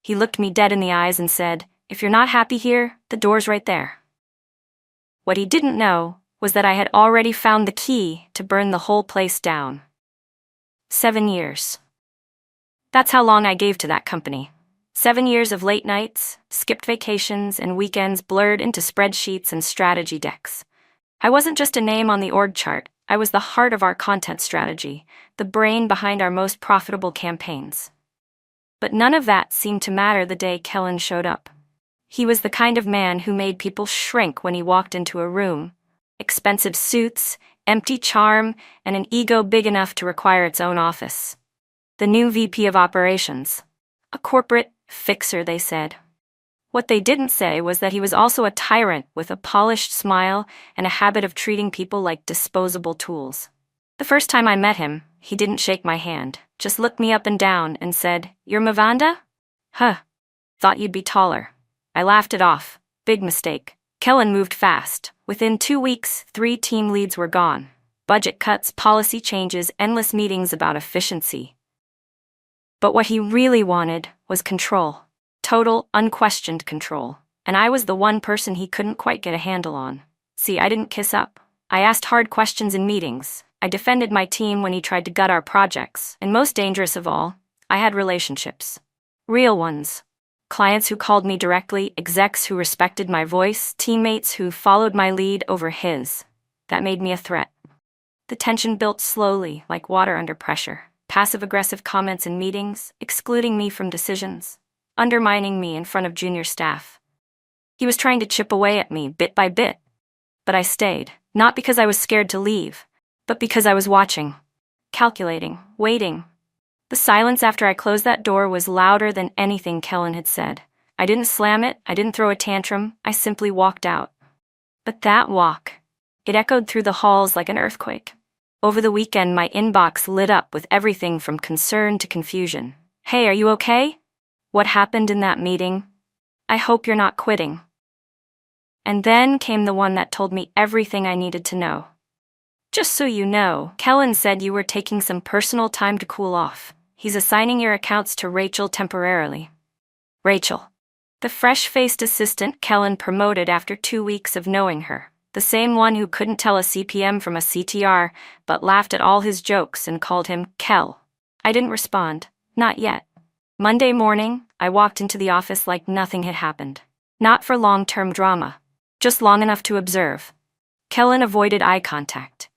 He looked me dead in the eyes and said, "If you're not happy here, the door's right there." What he didn't know was that I had already found the key to burn the whole place down. 7 years. That's how long I gave to that company. 7 years of late nights, skipped vacations, and weekends blurred into spreadsheets and strategy decks. I wasn't just a name on the org chart, I was the heart of our content strategy, the brain behind our most profitable campaigns. But none of that seemed to matter the day Kellen showed up. He was the kind of man who made people shrink when he walked into a room. Expensive suits, empty charm, and an ego big enough to require its own office. The new VP of Operations. A corporate fixer, they said. What they didn't say was that he was also a tyrant with a polished smile and a habit of treating people like disposable tools. The first time I met him, he didn't shake my hand, just looked me up and down and said, "You're Mavanda? Huh. Thought you'd be taller." I laughed it off. Big mistake. Kellen moved fast. Within 2 weeks, 3 team leads were gone. Budget cuts, policy changes, endless meetings about efficiency. But what he really wanted was control. Total, unquestioned control. And I was the one person he couldn't quite get a handle on. See, I didn't kiss up. I asked hard questions in meetings. I defended my team when he tried to gut our projects. And most dangerous of all, I had relationships. Real ones. Clients who called me directly, execs who respected my voice, teammates who followed my lead over his. That made me a threat. The tension built slowly, like water under pressure. Passive-aggressive comments in meetings, excluding me from decisions, undermining me in front of junior staff. He was trying to chip away at me bit by bit. But I stayed, not because I was scared to leave, but because I was watching, calculating, waiting. The silence after I closed that door was louder than anything Kellen had said. I didn't slam it, I didn't throw a tantrum, I simply walked out. But that walk, it echoed through the halls like an earthquake. Over the weekend, my inbox lit up with everything from concern to confusion. "Hey, are you okay? What happened in that meeting? I hope you're not quitting." And then came the one that told me everything I needed to know. "Just so you know, Kellen said you were taking some personal time to cool off. He's assigning your accounts to Rachel temporarily." Rachel. The fresh-faced assistant Kellen promoted after 2 weeks of knowing her. The same one who couldn't tell a CPM from a CTR, but laughed at all his jokes and called him Kel. I didn't respond. Not yet. Monday morning, I walked into the office like nothing had happened. Not for long-term drama. Just long enough to observe. Kellen avoided eye contact.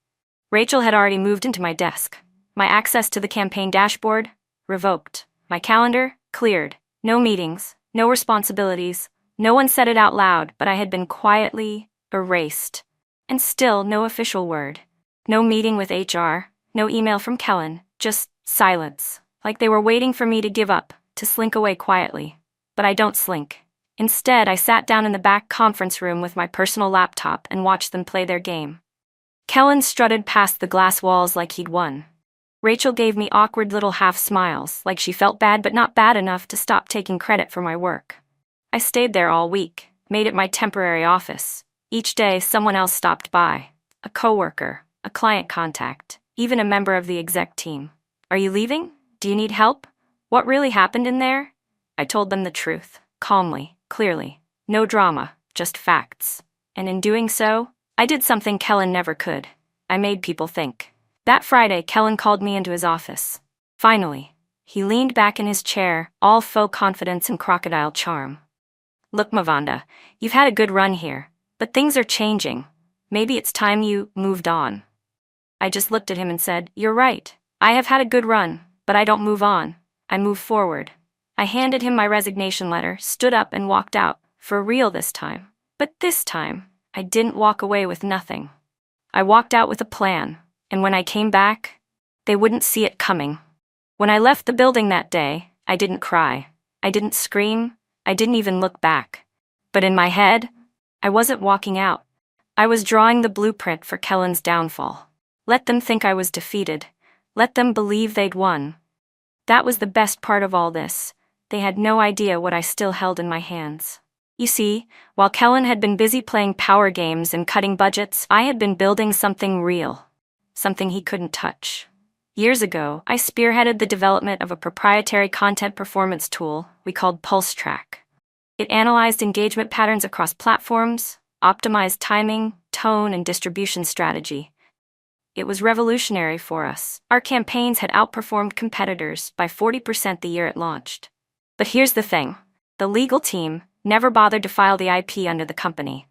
Rachel had already moved into my desk. My access to the campaign dashboard? Revoked. My calendar? Cleared. No meetings. No responsibilities. No one said it out loud, but I had been quietly erased. And still no official word. No meeting with HR. No email from Kellen. Just silence. Like they were waiting for me to give up, to slink away quietly. But I don't slink. Instead, I sat down in the back conference room with my personal laptop and watched them play their game. Kellen strutted past the glass walls like he'd won. Rachel gave me awkward little half-smiles, like she felt bad but not bad enough to stop taking credit for my work. I stayed there all week, made it my temporary office. Each day, someone else stopped by. A coworker, a client contact, even a member of the exec team. "Are you leaving? Do you need help? What really happened in there?" I told them the truth, calmly, clearly. No drama, just facts. And in doing so, I did something Kellen never could. I made people think. That Friday, Kellen called me into his office. Finally, he leaned back in his chair, all faux confidence and crocodile charm. "Look, Mavanda, you've had a good run here, but things are changing. Maybe it's time you moved on." I just looked at him and said, "You're right. I have had a good run, but I don't move on. I move forward." I handed him my resignation letter, stood up and walked out, for real this time. But this time, I didn't walk away with nothing. I walked out with a plan. And when I came back, they wouldn't see it coming. When I left the building that day, I didn't cry. I didn't scream. I didn't even look back. But in my head, I wasn't walking out. I was drawing the blueprint for Kellen's downfall. Let them think I was defeated. Let them believe they'd won. That was the best part of all this. They had no idea what I still held in my hands. You see, while Kellen had been busy playing power games and cutting budgets, I had been building something real. Something he couldn't touch. Years ago, I spearheaded the development of a proprietary content performance tool we called PulseTrack. It analyzed engagement patterns across platforms, optimized timing, tone, and distribution strategy. It was revolutionary for us. Our campaigns had outperformed competitors by 40% the year it launched. But here's the thing. The legal team never bothered to file the IP under the company.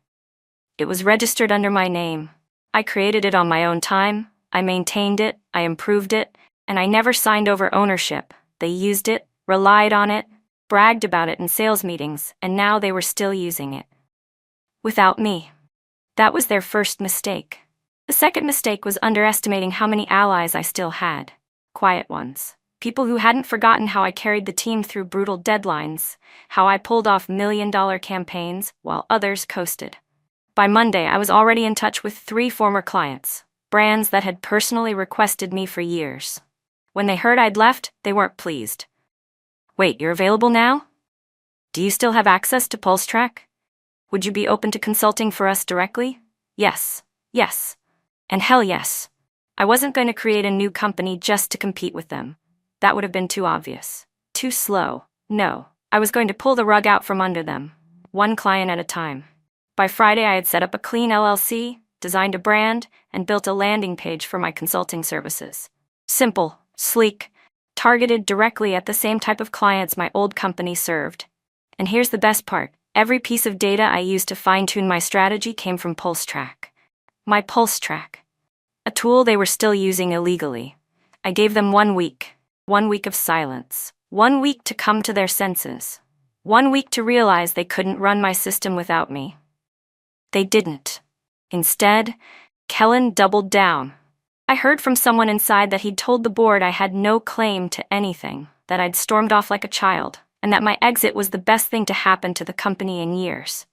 It was registered under my name. I created it on my own time, I maintained it, I improved it, and I never signed over ownership. They used it, relied on it, bragged about it in sales meetings, and now they were still using it. Without me. That was their first mistake. The second mistake was underestimating how many allies I still had. Quiet ones. People who hadn't forgotten how I carried the team through brutal deadlines, how I pulled off million-dollar campaigns while others coasted. By Monday, I was already in touch with 3 former clients, brands that had personally requested me for years. When they heard I'd left, they weren't pleased. Wait, you're available now? Do you still have access to PulseTrack? Would you be open to consulting for us directly? Yes. And hell yes. I wasn't going to create a new company just to compete with them. That would have been too obvious. Too slow. No, I was going to pull the rug out from under them, one client at a time. By Friday, I had set up a clean LLC, designed a brand, and built a landing page for my consulting services. Simple, sleek, targeted directly at the same type of clients my old company served. And here's the best part. Every piece of data I used to fine-tune my strategy came from PulseTrack. My PulseTrack. A tool they were still using illegally. I gave them 1 week. 1 week of silence. 1 week to come to their senses. 1 week to realize they couldn't run my system without me. They didn't. Instead, Kellen doubled down. I heard from someone inside that he'd told the board I had no claim to anything, that I'd stormed off like a child, and that my exit was the best thing to happen to the company in years.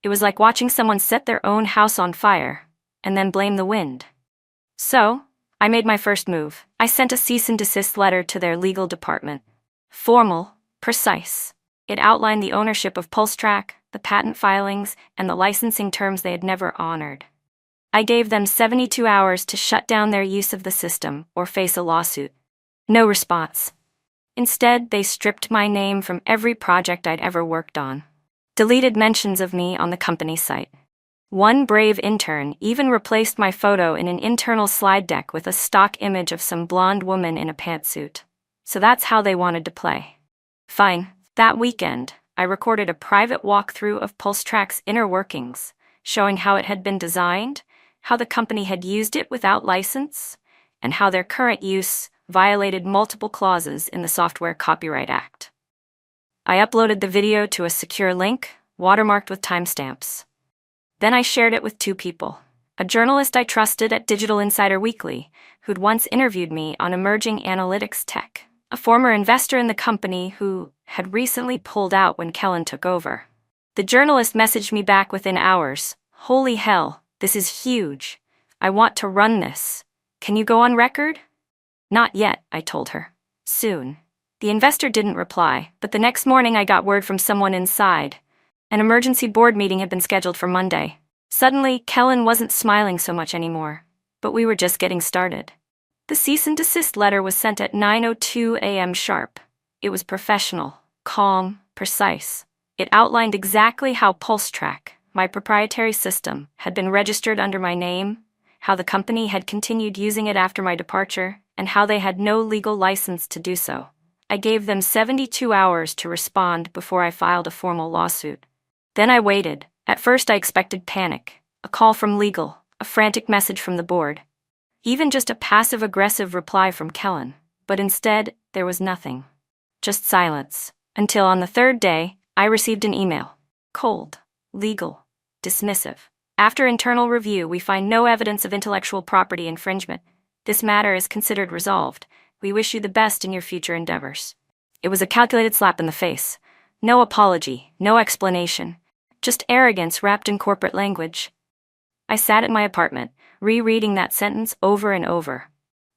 It was like watching someone set their own house on fire, and then blame the wind. So, I made my first move. I sent a cease and desist letter to their legal department. Formal, precise. It outlined the ownership of PulseTrack, the patent filings, and the licensing terms they had never honored. I gave them 72 hours to shut down their use of the system or face a lawsuit. No response. Instead, they stripped my name from every project I'd ever worked on. Deleted mentions of me on the company site. One brave intern even replaced my photo in an internal slide deck with a stock image of some blonde woman in a pantsuit. So that's how they wanted to play. Fine. That weekend, I recorded a private walkthrough of PulseTrack's inner workings, showing how it had been designed, how the company had used it without license, and how their current use violated multiple clauses in the Software Copyright Act. I uploaded the video to a secure link, watermarked with timestamps. Then I shared it with 2 people. A journalist I trusted at Digital Insider Weekly, who'd once interviewed me on emerging analytics tech. A former investor in the company who had recently pulled out when Kellen took over. The journalist messaged me back within hours. Holy hell, this is huge. I want to run this. Can you go on record? Not yet, I told her. Soon. The investor didn't reply, but the next morning I got word from someone inside. An emergency board meeting had been scheduled for Monday. Suddenly, Kellen wasn't smiling so much anymore, but we were just getting started. The cease and desist letter was sent at 9:02 a.m. sharp. It was professional, calm, precise. It outlined exactly how PulseTrack, my proprietary system, had been registered under my name, how the company had continued using it after my departure, and how they had no legal license to do so. I gave them 72 hours to respond before I filed a formal lawsuit. Then I waited. At first I expected panic, a call from legal, a frantic message from the board, even just a passive-aggressive reply from Kellen. But instead, there was nothing. Just silence. Until on the 3rd day, I received an email. Cold. Legal. Dismissive. After internal review, we find no evidence of intellectual property infringement. This matter is considered resolved. We wish you the best in your future endeavors. It was a calculated slap in the face. No apology, no explanation. Just arrogance wrapped in corporate language. I sat in my apartment, rereading that sentence over and over.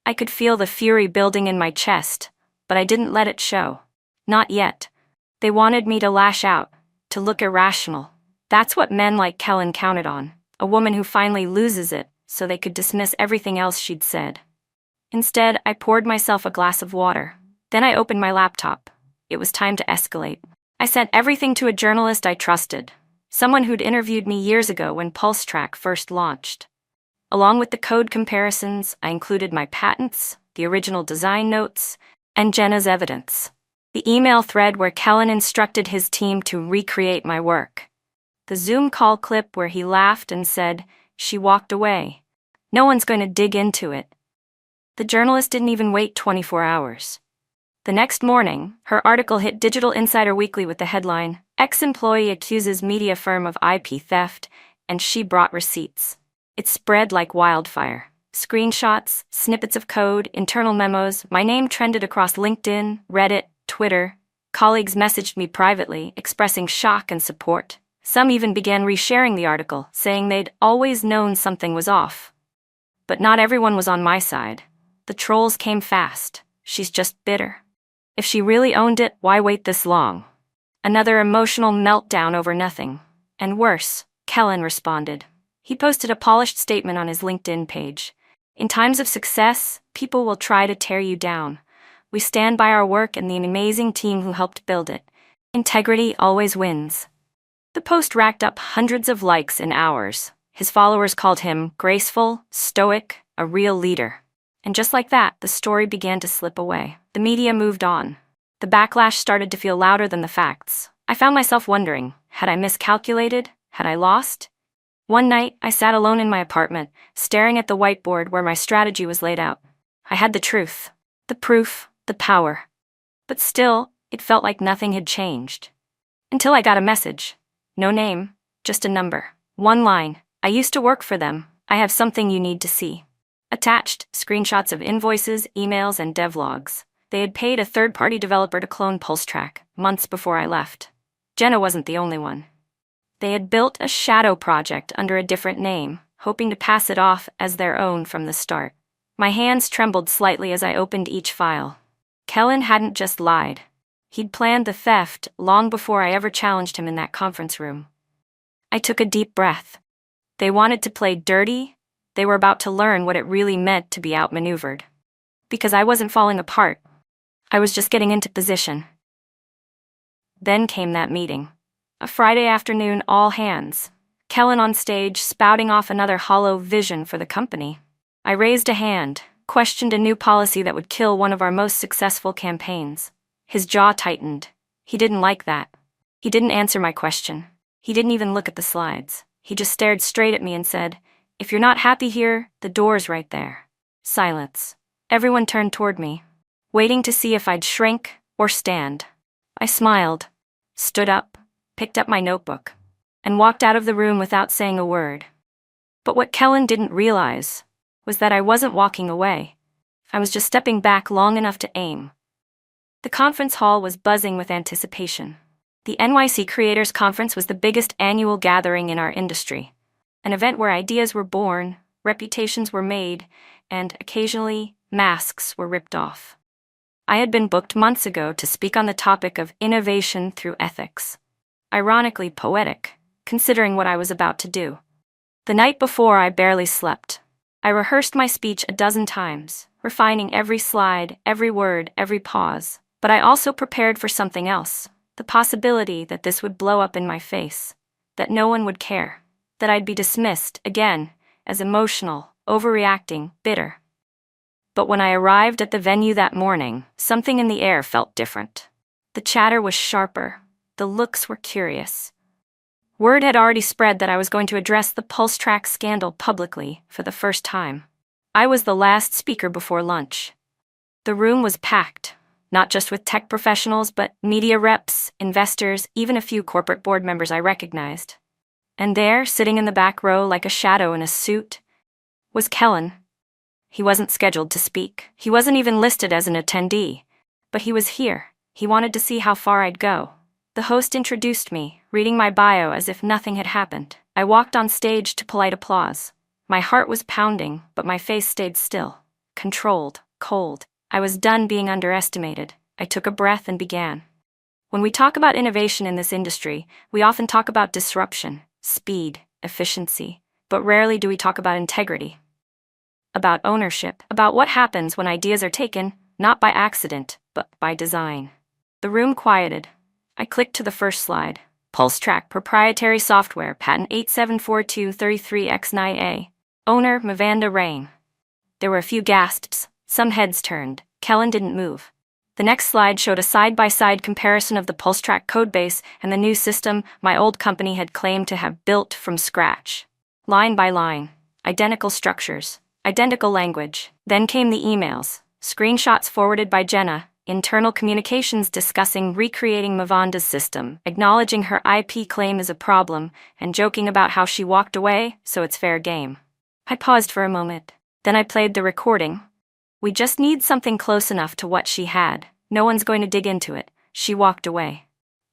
I could feel the fury building in my chest, but I didn't let it show. Not yet. They wanted me to lash out, to look irrational. That's what men like Kellen counted on, a woman who finally loses it, so they could dismiss everything else she'd said. Instead, I poured myself a glass of water. Then I opened my laptop. It was time to escalate. I sent everything to a journalist I trusted, someone who'd interviewed me years ago when PulseTrack first launched. Along with the code comparisons, I included my patents, the original design notes, and Jenna's evidence. The email thread where Kellen instructed his team to recreate my work. The Zoom call clip where he laughed and said, "She walked away. No one's going to dig into it." The journalist didn't even wait 24 hours. The next morning, her article hit Digital Insider Weekly with the headline, "Ex-employee accuses media firm of IP theft, and she brought receipts." It spread like wildfire. Screenshots, snippets of code, internal memos, my name trended across LinkedIn, Reddit, Twitter. Colleagues messaged me privately, expressing shock and support. Some even began resharing the article, saying they'd always known something was off. But not everyone was on my side. The trolls came fast. "She's just bitter. If she really owned it, why wait this long?" Another emotional meltdown over nothing. And worse, Kellen responded. He posted a polished statement on his LinkedIn page. "In times of success, people will try to tear you down. We stand by our work and the amazing team who helped build it. Integrity always wins." The post racked up hundreds of likes in hours. His followers called him graceful, stoic, a real leader. And just like that, the story began to slip away. The media moved on. The backlash started to feel louder than the facts. I found myself wondering, had I miscalculated? Had I lost? One night, I sat alone in my apartment, staring at the whiteboard where my strategy was laid out. I had the truth, the proof, the power. But still, it felt like nothing had changed. Until I got a message. No name, just a number. One line. "I used to work for them. I have something you need to see." Attached, screenshots of invoices, emails, and devlogs. They had paid a third-party developer to clone PulseTrack months before I left. Jenna wasn't the only one. They had built a shadow project under a different name, hoping to pass it off as their own from the start. My hands trembled slightly as I opened each file. Kellen hadn't just lied. He'd planned the theft long before I ever challenged him in that conference room. I took a deep breath. They wanted to play dirty. They were about to learn what it really meant to be outmaneuvered. Because I wasn't falling apart. I was just getting into position. Then came that meeting. A Friday afternoon, all hands. Kellen on stage, spouting off another hollow vision for the company. I raised a hand, questioned a new policy that would kill one of our most successful campaigns. His jaw tightened. He didn't like that. He didn't answer my question. He didn't even look at the slides. He just stared straight at me and said, "If you're not happy here, the door's right there." Silence. Everyone turned toward me, waiting to see if I'd shrink or stand. I smiled, stood up, picked up my notebook, and walked out of the room without saying a word. But what Kellen didn't realize was that I wasn't walking away. I was just stepping back long enough to aim. The conference hall was buzzing with anticipation. The NYC Creators Conference was the biggest annual gathering in our industry, an event where ideas were born, reputations were made, and occasionally, masks were ripped off. I had been booked months ago to speak on the topic of innovation through ethics. Ironically poetic, considering what I was about to do. The night before, I barely slept. I rehearsed my speech a dozen times, refining every slide, every word, every pause. But I also prepared for something else. The possibility that this would blow up in my face, that no one would care, that I'd be dismissed, again, as emotional, overreacting, bitter. But when I arrived at the venue that morning, something in the air felt different. The chatter was sharper, the looks were curious. Word had already spread that I was going to address the PulseTrack scandal publicly for the first time. I was the last speaker before lunch. The room was packed. Not just with tech professionals, but media reps, investors, even a few corporate board members I recognized. And there, sitting in the back row like a shadow in a suit, was Kellen. He wasn't scheduled to speak. He wasn't even listed as an attendee. But he was here. He wanted to see how far I'd go. The host introduced me, reading my bio as if nothing had happened. I walked on stage to polite applause. My heart was pounding, but my face stayed still. Controlled, cold. I was done being underestimated. I took a breath and began. When we talk about innovation in this industry, we often talk about disruption, speed, efficiency, but rarely do we talk about integrity. about ownership, about what happens when ideas are taken, not by accident, but by design. The room quieted. I clicked to the first slide. PulseTrack proprietary software, patent 874233X9A. Owner, Mavanda Rain. There were a few gasps, some heads turned. Kellen didn't move. The next slide showed a side-by-side comparison of the PulseTrack codebase and the new system my old company had claimed to have built from scratch. Line by line, identical structures, identical language. Then came the emails, screenshots forwarded by Jenna, internal communications discussing recreating Mavanda's system, acknowledging her IP claim is a problem, and joking about how she walked away, so it's fair game. I paused for a moment. Then I played the recording. We just need something close enough to what she had. No one's going to dig into it. She walked away.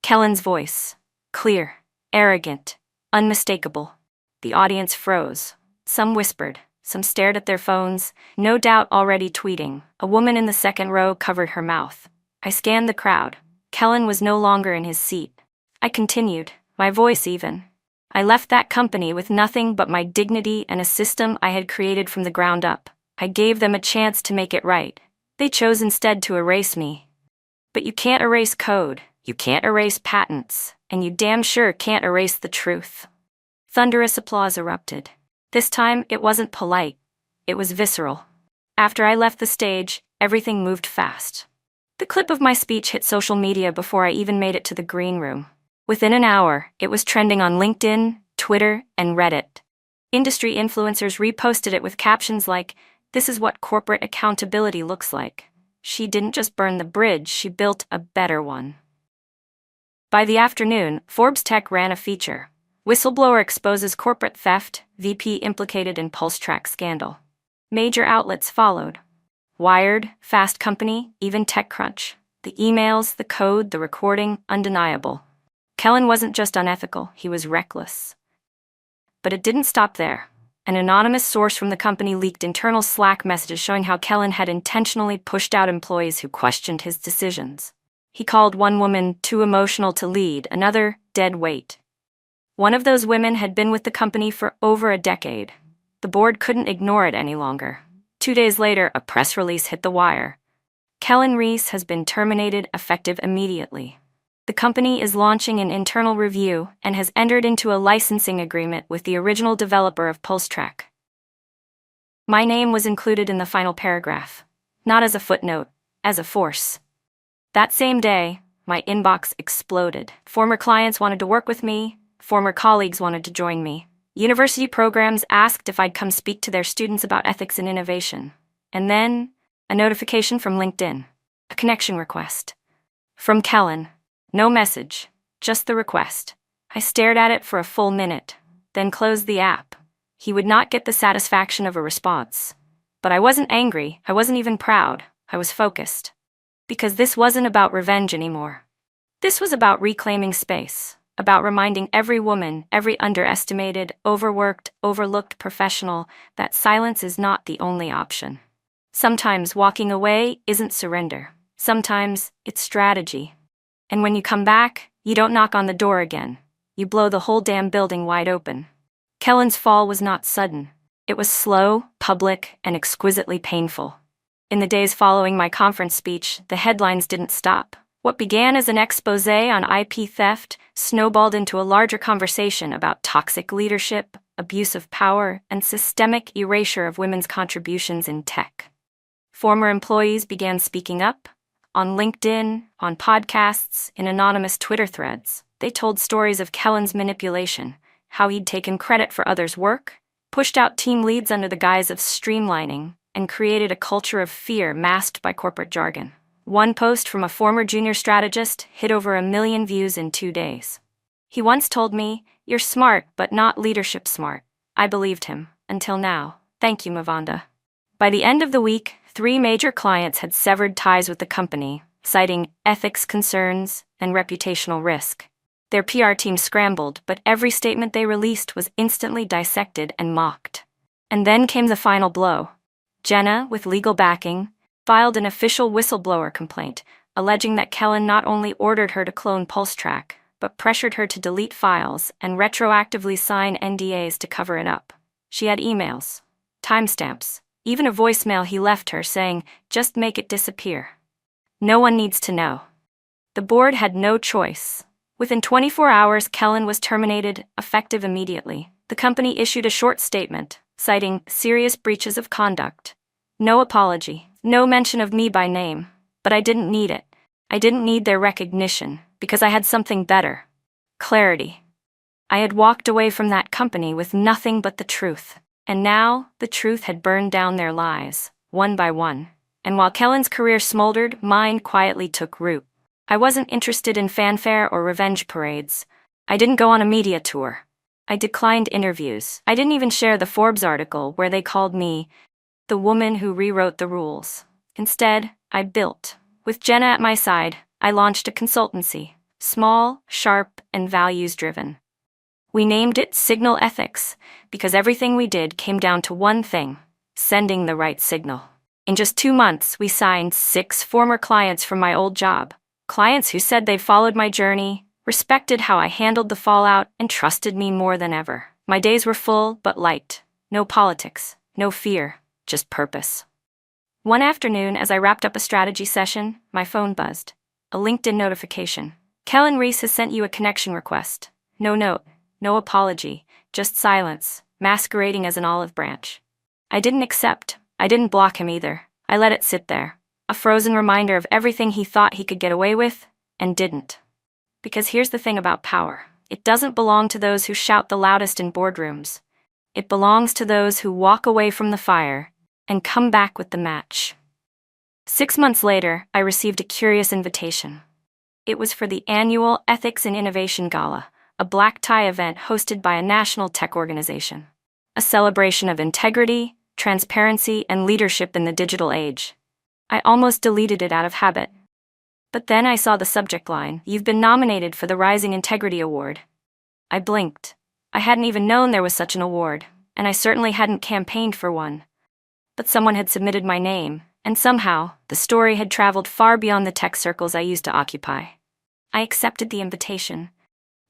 Kellen's voice. Clear, arrogant, unmistakable. The audience froze. Some whispered. Some stared at their phones, no doubt already tweeting. A woman in the second row covered her mouth. I scanned the crowd. Kellen was no longer in his seat. I continued, my voice even. I left that company with nothing but my dignity and a system I had created from the ground up. I gave them a chance to make it right. They chose instead to erase me. But you can't erase code, you can't erase patents, and you damn sure can't erase the truth. Thunderous applause erupted. This time, it wasn't polite. It was visceral. After I left the stage, everything moved fast. The clip of my speech hit social media before I even made it to the green room. Within an hour, it was trending on LinkedIn, Twitter, and Reddit. Industry influencers reposted it with captions like, "This is what corporate accountability looks like." She didn't just burn the bridge, she built a better one. By the afternoon, Forbes Tech ran a feature. Whistleblower exposes corporate theft, VP implicated in PulseTrack scandal. Major outlets followed. Wired, Fast Company, even TechCrunch. The emails, the code, the recording, undeniable. Kellen wasn't just unethical, he was reckless. But it didn't stop there. An anonymous source from the company leaked internal Slack messages showing how Kellen had intentionally pushed out employees who questioned his decisions. He called one woman too emotional to lead, another dead weight. One of those women had been with the company for over a decade. The board couldn't ignore it any longer. 2 days later, a press release hit the wire. Kellen Reese has been terminated effective immediately. The company is launching an internal review and has entered into a licensing agreement with the original developer of PulseTrack. My name was included in the final paragraph, not as a footnote, as a force. That same day, my inbox exploded. Former clients wanted to work with me. Former colleagues wanted to join me. University programs asked if I'd come speak to their students about ethics and innovation. And then, a notification from LinkedIn. A connection request. From Kellen. No message, just the request. I stared at it for a full minute, then closed the app. He would not get the satisfaction of a response. But I wasn't angry, I wasn't even proud, I was focused. Because this wasn't about revenge anymore. This was about reclaiming space. About reminding every woman, every underestimated, overworked, overlooked professional that silence is not the only option. Sometimes walking away isn't surrender. Sometimes it's strategy. And when you come back, you don't knock on the door again. You blow the whole damn building wide open. Kellen's fall was not sudden. It was slow, public, and exquisitely painful. In the days following my conference speech, the headlines didn't stop. What began as an expose on IP theft snowballed into a larger conversation about toxic leadership, abuse of power, and systemic erasure of women's contributions in tech. Former employees began speaking up, on LinkedIn, on podcasts, in anonymous Twitter threads. They told stories of Kellen's manipulation, how he'd taken credit for others' work, pushed out team leads under the guise of streamlining, and created a culture of fear masked by corporate jargon. One post from a former junior strategist hit over 1 million views in 2 days. He once told me, "You're smart, but not leadership smart." I believed him, until now. Thank you, Mavanda. By the end of the week, 3 major clients had severed ties with the company, citing ethics concerns and reputational risk. Their PR team scrambled, but every statement they released was instantly dissected and mocked. And then came the final blow. Jenna, with legal backing, filed an official whistleblower complaint, alleging that Kellen not only ordered her to clone PulseTrack, but pressured her to delete files and retroactively sign NDAs to cover it up. She had emails, timestamps, even a voicemail he left her saying, "Just make it disappear. No one needs to know." The board had no choice. Within 24 hours, Kellen was terminated, effective immediately. The company issued a short statement, citing serious breaches of conduct. No apology, no mention of me by name, but I didn't need it. I didn't need their recognition, because I had something better. Clarity. I had walked away from that company with nothing but the truth, and now the truth had burned down their lies, one by one. And while Kellen's career smoldered, mine quietly took root. I wasn't interested in fanfare or revenge parades. I didn't go on a media tour. I declined interviews. I didn't even share the Forbes article where they called me the woman who rewrote the rules. Instead, I built. With Jenna at my side, I launched a consultancy, small, sharp, and values-driven. We named it Signal Ethics because everything we did came down to one thing: sending the right signal. In just 2 months, we signed 6 former clients from my old job. Clients who said they followed my journey, respected how I handled the fallout, and trusted me more than ever. My days were full but light. No politics, no fear, just purpose. One afternoon, as I wrapped up a strategy session, my phone buzzed. A LinkedIn notification. "Kellen Reese has sent you a connection request." No note, no apology, just silence, masquerading as an olive branch. I didn't accept. I didn't block him either. I let it sit there. A frozen reminder of everything he thought he could get away with, and didn't. Because here's the thing about power. It doesn't belong to those who shout the loudest in boardrooms. It belongs to those who walk away from the fire and come back with the match. 6 months later, I received a curious invitation. It was for the annual Ethics and Innovation Gala, a black tie event hosted by a national tech organization. A celebration of integrity, transparency, and leadership in the digital age. I almost deleted it out of habit. But then I saw the subject line, "You've been nominated for the Rising Integrity Award." I blinked. I hadn't even known there was such an award, and I certainly hadn't campaigned for one. But someone had submitted my name, and somehow, the story had traveled far beyond the tech circles I used to occupy. I accepted the invitation,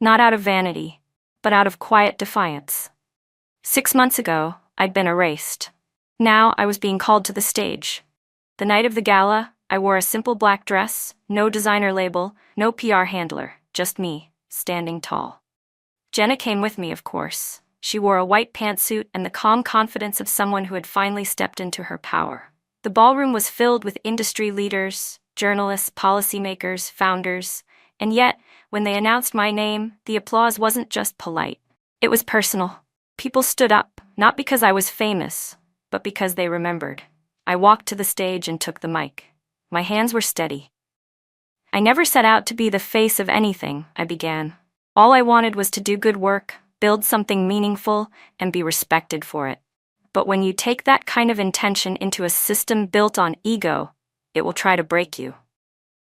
not out of vanity, but out of quiet defiance. 6 months ago, I'd been erased. Now I was being called to the stage. The night of the gala, I wore a simple black dress, no designer label, no PR handler, just me, standing tall. Jenna came with me, of course. She wore a white pantsuit and the calm confidence of someone who had finally stepped into her power. The ballroom was filled with industry leaders, journalists, policymakers, founders, and yet, when they announced my name, the applause wasn't just polite. It was personal. People stood up, not because I was famous, but because they remembered. I walked to the stage and took the mic. My hands were steady. "I never set out to be the face of anything," I began. "All I wanted was to do good work, build something meaningful, and be respected for it. But when you take that kind of intention into a system built on ego, it will try to break you."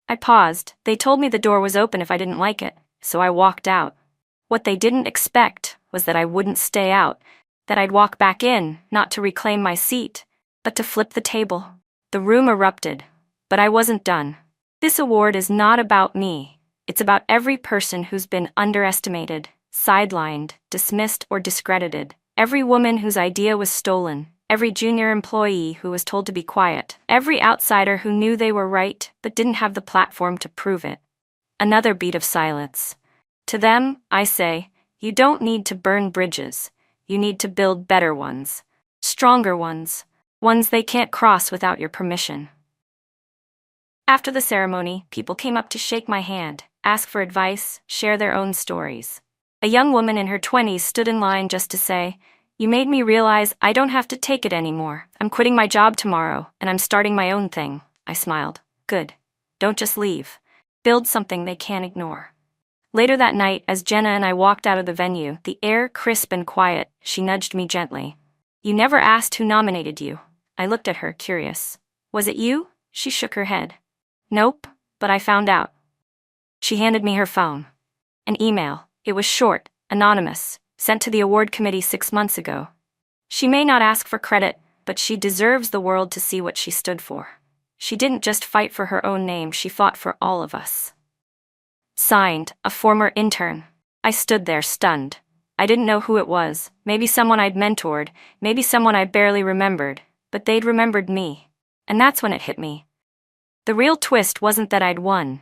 I paused. They told me the door was open if I didn't like it, so I walked out. What they didn't expect was that I wouldn't stay out, that I'd walk back in, not to reclaim my seat, but to flip the table. The room erupted, but I wasn't done. This award is not about me. It's about every person who's been underestimated, sidelined, dismissed, or discredited. Every woman whose idea was stolen. Every junior employee who was told to be quiet. Every outsider who knew they were right but didn't have the platform to prove it. Another beat of silence. To them, I say, you don't need to burn bridges. You need to build better ones. Stronger ones. Ones they can't cross without your permission. After the ceremony, people came up to shake my hand, ask for advice, share their own stories. A young woman in her 20s stood in line just to say, "You made me realize I don't have to take it anymore. I'm quitting my job tomorrow, and I'm starting my own thing." I smiled. Good. Don't just leave. Build something they can't ignore. Later that night, as Jenna and I walked out of the venue, the air crisp and quiet, she nudged me gently. "You never asked who nominated you." I looked at her, curious. "Was it you?" She shook her head. "Nope, but I found out." She handed me her phone. An email. It was short, anonymous, sent to the award committee 6 months ago. She may not ask for credit, but she deserves the world to see what she stood for. She didn't just fight for her own name, she fought for all of us. Signed, a former intern. I stood there, stunned. I didn't know who it was. Maybe someone I'd mentored, maybe someone I barely remembered. but they'd remembered me. And that's when it hit me. The real twist wasn't that I'd won.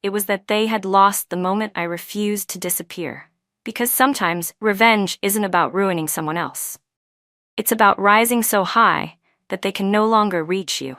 It was that they had lost the moment I refused to disappear. Because sometimes revenge isn't about ruining someone else. It's about rising so high that they can no longer reach you.